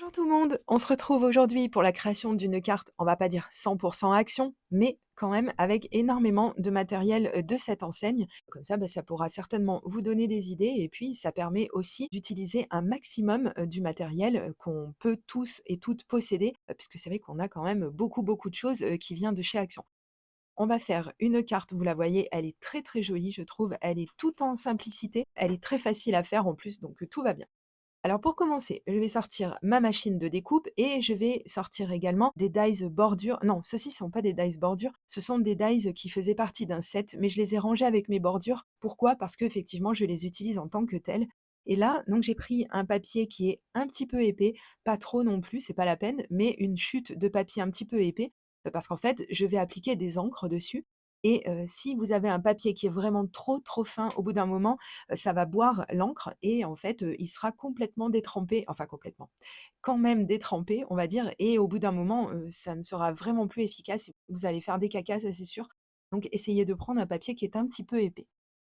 Bonjour tout le monde, on se retrouve aujourd'hui pour la création d'une carte, on va pas dire 100% action, mais quand même avec énormément de matériel de cette enseigne. Comme ça, ça pourra certainement vous donner des idées et puis ça permet aussi d'utiliser un maximum du matériel qu'on peut tous et toutes posséder, puisque c'est vrai qu'on a quand même beaucoup de choses qui viennent de chez Action. On va faire une carte, vous la voyez, elle est très jolie, je trouve, elle est toute en simplicité, elle est très facile à faire en plus, donc tout va bien. Alors pour commencer, je vais sortir ma machine de découpe et je vais sortir également des dies bordure. Non, ceux-ci ne sont pas des dies bordure, ce sont des dies qui faisaient partie d'un set, mais je les ai rangés avec mes bordures. Pourquoi? Parce qu'effectivement, je les utilise en tant que tels. Et là, donc j'ai pris un papier qui est un petit peu épais, pas trop non plus, c'est pas la peine, mais une chute de papier un petit peu épais, parce qu'en fait, je vais appliquer des encres dessus. Et si vous avez un papier qui est vraiment trop fin, au bout d'un moment, ça va boire l'encre et en fait, il sera complètement détrempé, enfin complètement, quand même détrempé, on va dire et au bout d'un moment, ça ne sera vraiment plus efficace. Vous allez faire des cacas, ça c'est sûr. Donc essayez de prendre un papier qui est un petit peu épais.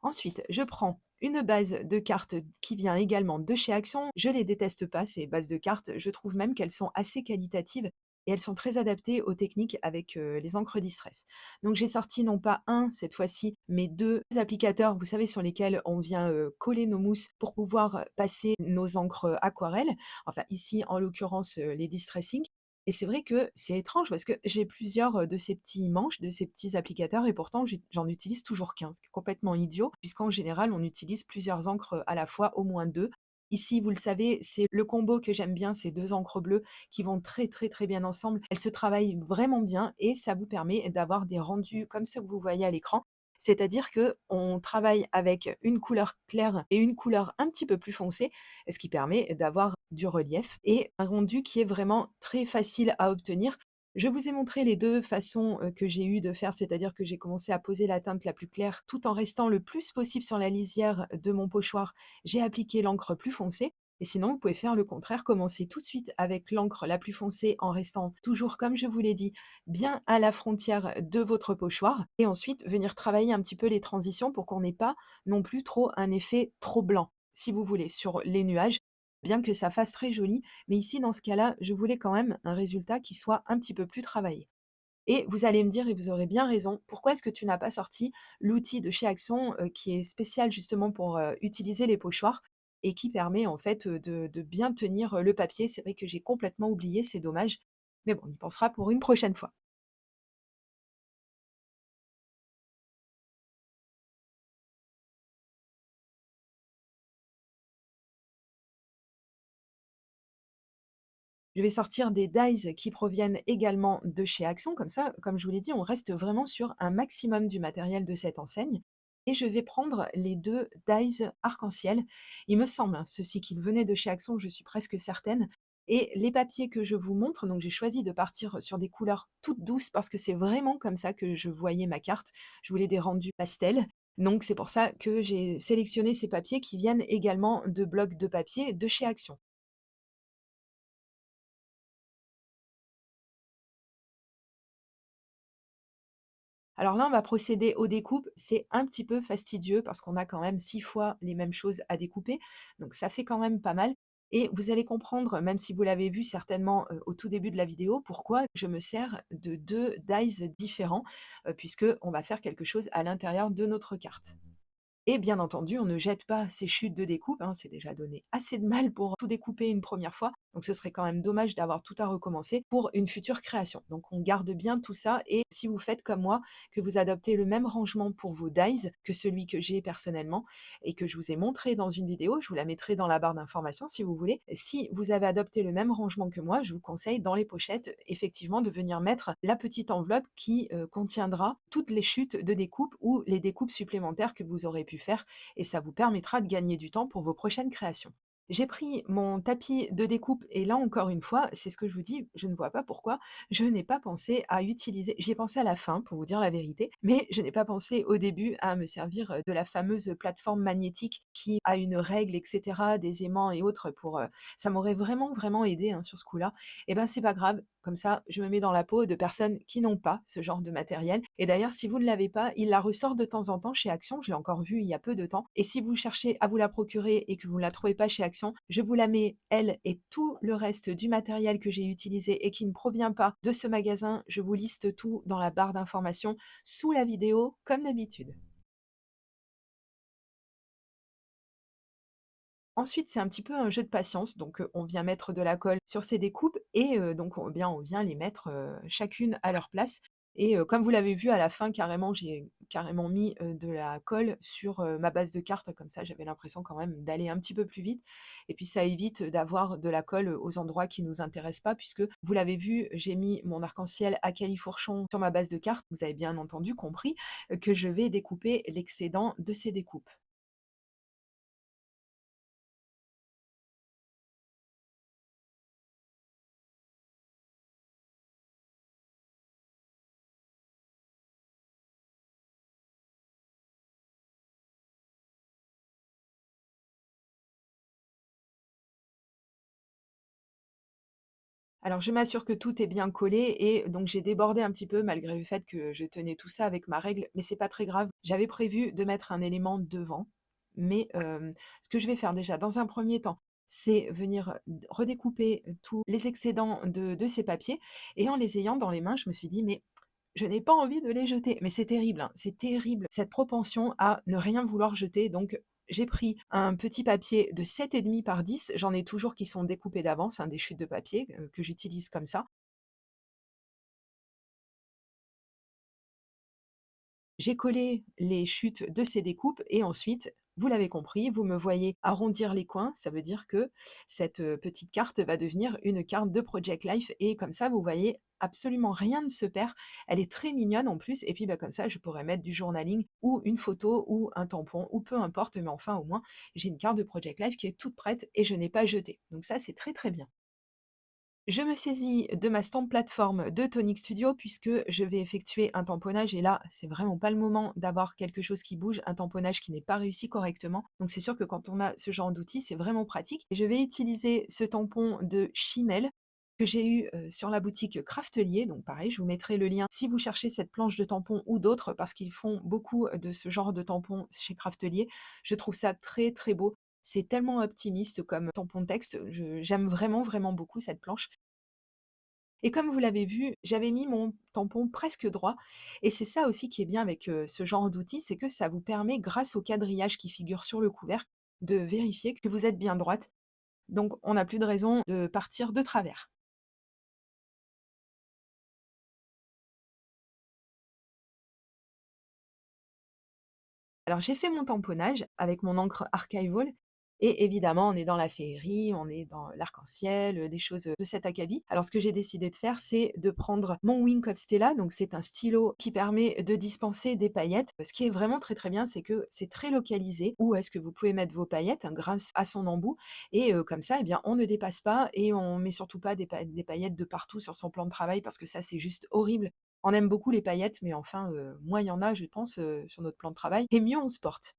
Ensuite, je prends une base de cartes qui vient également de chez Action. Je les déteste pas, ces bases de cartes. Je trouve même qu'elles sont assez qualitatives et elles sont très adaptées aux techniques avec les encres Distress. Donc j'ai sorti non pas un cette fois-ci, mais deux applicateurs, vous savez, sur lesquels on vient coller nos mousses pour pouvoir passer nos encres aquarelles. Enfin ici, en l'occurrence, les Distressing. Et c'est vrai que c'est étrange parce que j'ai plusieurs, de ces petits manches, de ces petits applicateurs et pourtant j'en utilise toujours qu'un, ce qui est complètement idiot puisqu'en général on utilise plusieurs encres, à la fois, au moins 2. Ici, vous le savez, c'est le combo que j'aime bien, ces 2 encres bleues qui vont très bien ensemble. Elles se travaillent vraiment bien et ça vous permet d'avoir des rendus comme ceux que vous voyez à l'écran. C'est-à-dire qu'on travaille avec une couleur claire et une couleur un petit peu plus foncée, ce qui permet d'avoir du relief et un rendu qui est vraiment très facile à obtenir. Je vous ai montré les 2 façons, que j'ai eu de faire, c'est-à-dire que j'ai commencé à poser la teinte la plus claire tout en restant le plus possible sur la lisière de mon pochoir. J'ai appliqué l'encre plus foncée et sinon vous pouvez faire le contraire, commencer tout de suite avec l'encre la plus foncée en restant toujours, comme je vous l'ai dit, bien à la frontière de votre pochoir et ensuite venir travailler un petit peu les transitions pour qu'on n'ait pas non plus trop un effet trop blanc, si vous voulez, sur les nuages, bien que ça fasse très joli. Mais ici, dans ce cas-là, je voulais quand même un résultat qui soit un petit peu plus travaillé. Et vous allez me dire, et vous aurez bien raison, pourquoi est-ce que tu n'as pas sorti l'outil de chez Action qui est spécial justement pour utiliser les pochoirs et qui permet en fait de bien tenir le papier. C'est vrai que j'ai complètement oublié, c'est dommage. Mais bon, on y pensera pour une prochaine fois. Je vais sortir des dies qui proviennent également de chez Action, comme ça, comme je vous l'ai dit, on reste vraiment sur un maximum du matériel de cette enseigne. Et je vais prendre les 2 dies arc-en-ciel. Il me semble, hein, ceux-ci qu'ils venaient de chez Action, je suis presque certaine. Et les papiers que je vous montre, donc j'ai choisi de partir sur des couleurs toutes douces parce que c'est vraiment comme ça que je voyais ma carte. Je voulais des rendus pastels. Donc c'est pour ça que j'ai sélectionné ces papiers qui viennent également de blocs de papier de chez Action. Alors là, on va procéder aux découpes. C'est un petit peu fastidieux parce qu'on a quand même 6 fois les mêmes choses à découper, donc ça fait quand même pas mal et vous allez comprendre, même si vous l'avez vu certainement, au tout début de la vidéo, pourquoi je me sers de 2 dies différents, puisque on va faire quelque chose à l'intérieur de notre carte. Et bien entendu, on ne jette pas ces chutes de découpe, hein, c'est déjà donné assez de mal pour tout découper une première fois, donc ce serait quand même dommage d'avoir tout à recommencer pour une future création. Donc on garde bien tout ça et si vous faites comme moi, que vous adoptez le même rangement pour vos dies que celui que j'ai personnellement et que je vous ai montré dans une vidéo, je vous la mettrai dans la barre d'informations si vous voulez. Si vous avez adopté le même rangement que moi, je vous conseille dans les pochettes effectivement de venir mettre la petite enveloppe qui contiendra toutes les chutes de découpe ou les découpes supplémentaires que vous aurez pu faire et ça vous permettra de gagner du temps pour vos prochaines créations. J'ai pris mon tapis de découpe et là encore une fois, c'est ce que je vous dis, je ne vois pas pourquoi je n'ai pas pensé à utiliser, j'y ai pensé à la fin pour vous dire la vérité, mais je n'ai pas pensé au début à me servir de la fameuse plateforme magnétique qui a une règle, etc., des aimants et autres pour... ça m'aurait vraiment aidé hein, sur ce coup-là. Et ben c'est pas grave, Comme ça, je me mets dans la peau de personnes qui n'ont pas ce genre de matériel. Et d'ailleurs, si vous ne l'avez pas, il la ressort de temps en temps chez Action. Je l'ai encore vue il y a peu de temps. Et si vous cherchez à vous la procurer et que vous ne la trouvez pas chez Action, je vous la mets, elle et tout le reste du matériel que j'ai utilisé et qui ne provient pas de ce magasin. Je vous liste tout dans la barre d'informations sous la vidéo, comme d'habitude. Ensuite, c'est un petit peu un jeu de patience, donc on vient mettre de la colle sur ces découpes et donc on vient les mettre, chacune à leur place et comme vous l'avez vu à la fin carrément, j'ai carrément mis, de la colle sur, ma base de cartes comme ça j'avais l'impression quand même d'aller un petit peu plus vite et puis ça évite d'avoir de la colle, aux endroits qui nous intéressent pas puisque vous l'avez vu, j'ai mis mon arc-en-ciel à califourchon sur ma base de cartes. Vous avez bien entendu compris, que je vais découper l'excédent de ces découpes. Alors je m'assure que tout est bien collé et donc j'ai débordé un petit peu malgré le fait que je tenais tout ça avec ma règle, mais c'est pas très grave. J'avais prévu de mettre un élément devant, mais ce que je vais faire déjà dans un premier temps, c'est venir redécouper tous les excédents de ces papiers et en les ayant dans les mains, je me suis dit: «Mais je n'ai pas envie de les jeter». Mais c'est terrible, hein, c'est terrible cette propension à ne rien vouloir jeter. Donc j'ai pris un petit papier de 7,5 par 10. J'en ai toujours qui sont découpés d'avance, hein, des chutes de papier, que j'utilise comme ça. J'ai collé les chutes de ces découpes et ensuite, vous l'avez compris, vous me voyez arrondir les coins. Ça veut dire que cette, petite carte va devenir une carte de Project Life et comme ça, vous voyez, absolument rien ne se perd. Elle est très mignonne en plus et puis, bah, comme ça, je pourrais mettre du journaling ou une photo ou un tampon ou peu importe, mais enfin, au moins, j'ai une carte de Project Life qui est toute prête et je n'ai pas jeté. Donc ça, c'est très, très bien. Je me saisis de ma stamp plateforme de Tonic Studio puisque je vais effectuer un tamponnage et là, c'est vraiment pas le moment d'avoir quelque chose qui bouge, un tamponnage qui n'est pas réussi correctement. Donc c'est sûr que quand on a ce genre d'outil, c'est vraiment pratique. Et je vais utiliser ce tampon de Chimel que j'ai eu sur la boutique Craftelier. Donc pareil, je vous mettrai le lien si vous cherchez cette planche de tampon ou d'autres parce qu'ils font beaucoup de ce genre de tampons chez Craftelier. Je trouve ça très très beau. C'est tellement optimiste comme tampon de texte, j'aime vraiment, vraiment beaucoup cette planche. Et comme vous l'avez vu, j'avais mis mon tampon presque droit et c'est ça aussi qui est bien avec, ce genre d'outil, c'est que ça vous permet, grâce au quadrillage qui figure sur le couvercle, de vérifier que vous êtes bien droite. Donc on n'a plus de raison de partir de travers. Alors j'ai fait mon tamponnage avec mon encre Archival et évidemment on est dans la féerie, on est dans l'arc-en-ciel, des choses, de cet acabit. Alors ce que j'ai décidé de faire, c'est de prendre mon Wink of Stella, donc c'est un stylo qui permet de dispenser des paillettes. Ce qui est vraiment très, très bien, c'est que c'est très localisé. Où est-ce que vous pouvez mettre vos paillettes, hein, grâce à son embout et comme ça, eh bien, on ne dépasse pas et on met surtout pas des paillettes de partout sur son plan de travail parce que ça, c'est juste horrible. On aime beaucoup les paillettes, mais enfin, moins il y en a, je pense, sur notre plan de travail et mieux on se porte.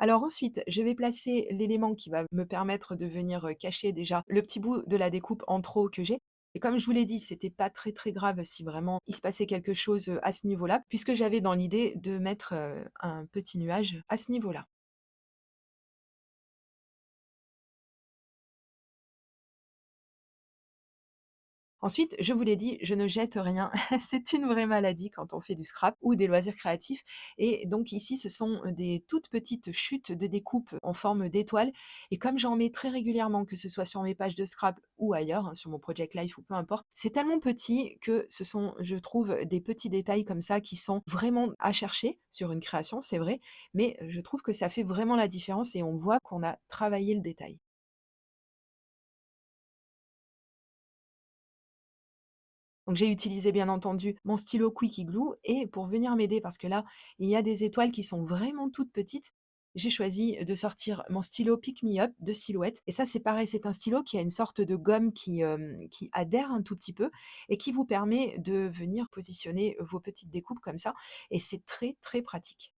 Alors ensuite, je vais placer l'élément qui va me permettre de venir, cacher déjà le petit bout de la découpe en trop que j'ai et comme je vous l'ai dit, c'était pas très, très grave si vraiment il se passait quelque chose, à ce niveau-là, puisque j'avais dans l'idée de mettre, un petit nuage à ce niveau-là. Ensuite, je vous l'ai dit, je ne jette rien. C'est une vraie maladie quand on fait du scrap ou des loisirs créatifs. Et donc ici, ce sont des toutes petites chutes de découpe en forme d'étoile. Et comme j'en mets très régulièrement, que ce soit sur mes pages de scrap ou ailleurs, hein, sur mon Project Life ou peu importe, c'est tellement petit que ce sont, je trouve, des petits détails comme ça qui sont vraiment à chercher sur une création, c'est vrai. Mais je trouve que ça fait vraiment la différence et on voit qu'on a travaillé le détail. Donc j'ai utilisé bien entendu mon stylo Quick Igloo et pour venir m'aider parce que là, il y a des étoiles qui sont vraiment toutes petites, j'ai choisi de sortir mon stylo Pick Me Up de Silhouette et ça c'est pareil, c'est un stylo qui a une sorte de gomme qui adhère un tout petit peu et qui vous permet de venir positionner vos petites découpes comme ça et c'est très, très pratique.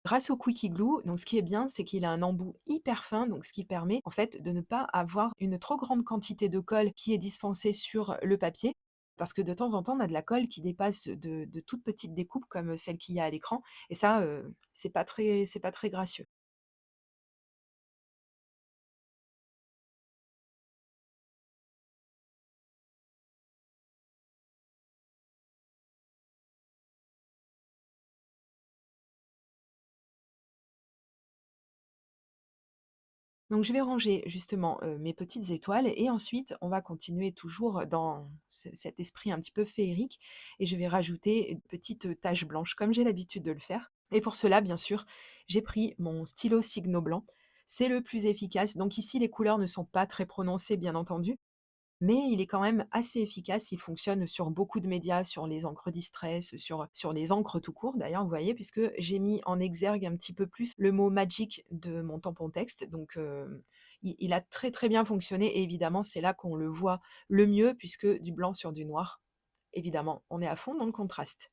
Grâce au Quick Glue, donc ce qui est bien, c'est qu'il a un embout hyper fin, donc ce qui permet en fait de ne pas avoir une trop grande quantité de colle qui est dispensée sur le papier. Parce que de temps en temps, on a de la colle qui dépasse de toutes petites découpes comme celle qu'il y a à l'écran. Et ça, c'est pas très gracieux. Donc je vais ranger justement, mes petites étoiles et ensuite on va continuer toujours dans cet esprit un petit peu féerique et je vais rajouter une petite, tache blanche comme j'ai l'habitude de le faire et pour cela, bien sûr, j'ai pris mon stylo Signo blanc. C'est le plus efficace. Donc ici, les couleurs ne sont pas très prononcées, bien entendu, mais il est quand même assez efficace. Il fonctionne sur beaucoup de médias, sur les encres Distress, sur les encres tout court d'ailleurs, vous voyez? Puisque j'ai mis en exergue un petit peu plus le mot Magic de mon tampon texte, donc il a très, très bien fonctionné et évidemment, c'est là qu'on le voit le mieux puisque du blanc sur du noir, évidemment, on est à fond dans le contraste.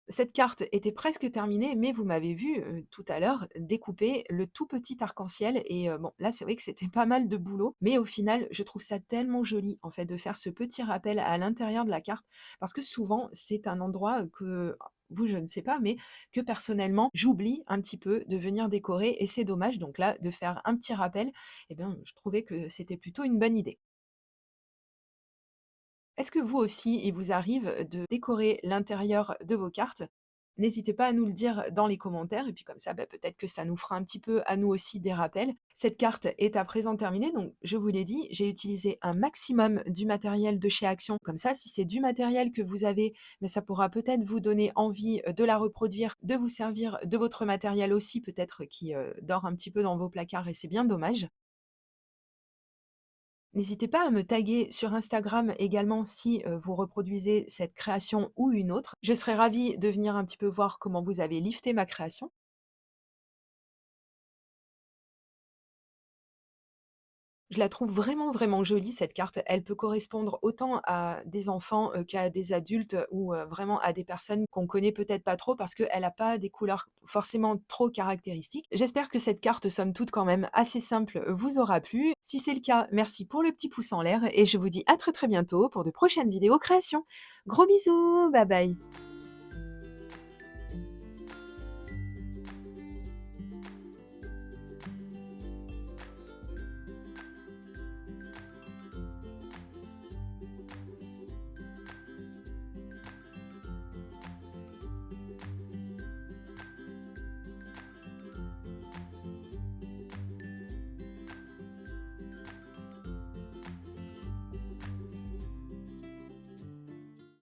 Cette carte était presque terminée, mais vous m'avez vu, tout à l'heure découper le tout petit arc-en-ciel et bon, là, c'est vrai que c'était pas mal de boulot, mais au final, je trouve ça tellement joli, en fait, de faire ce petit rappel à l'intérieur de la carte parce que souvent, c'est un endroit, que vous, je ne sais pas, mais que personnellement, j'oublie un petit peu de venir décorer et c'est dommage, donc là, de faire un petit rappel et bien, je trouvais que c'était plutôt une bonne idée. Est-ce que vous aussi, il vous arrive de décorer l'intérieur de vos cartes? N'hésitez pas à nous le dire dans les commentaires et puis comme ça, bah, peut-être que ça nous fera un petit peu à nous aussi des rappels. Cette carte est à présent terminée, donc je vous l'ai dit, j'ai utilisé un maximum du matériel de chez Action. Comme ça, si c'est du matériel que vous avez, mais ça pourra peut-être vous donner envie de la reproduire, de vous servir de votre matériel aussi, peut-être qui dort un petit peu dans vos placards et c'est bien dommage. N'hésitez pas à me taguer sur Instagram également si vous reproduisez cette création ou une autre. Je serais ravie de venir un petit peu voir comment vous avez lifté ma création. Je la trouve vraiment, vraiment jolie cette carte. Elle peut correspondre autant à des enfants, qu'à des adultes ou vraiment à des personnes qu'on connaît peut-être pas trop parce qu'elle a pas des couleurs forcément trop caractéristiques. J'espère que cette carte, somme toute quand même assez simple, vous aura plu. Si c'est le cas, merci pour le petit pouce en l'air et je vous dis à très, très bientôt pour de prochaines vidéos créations. Gros bisous, bye bye.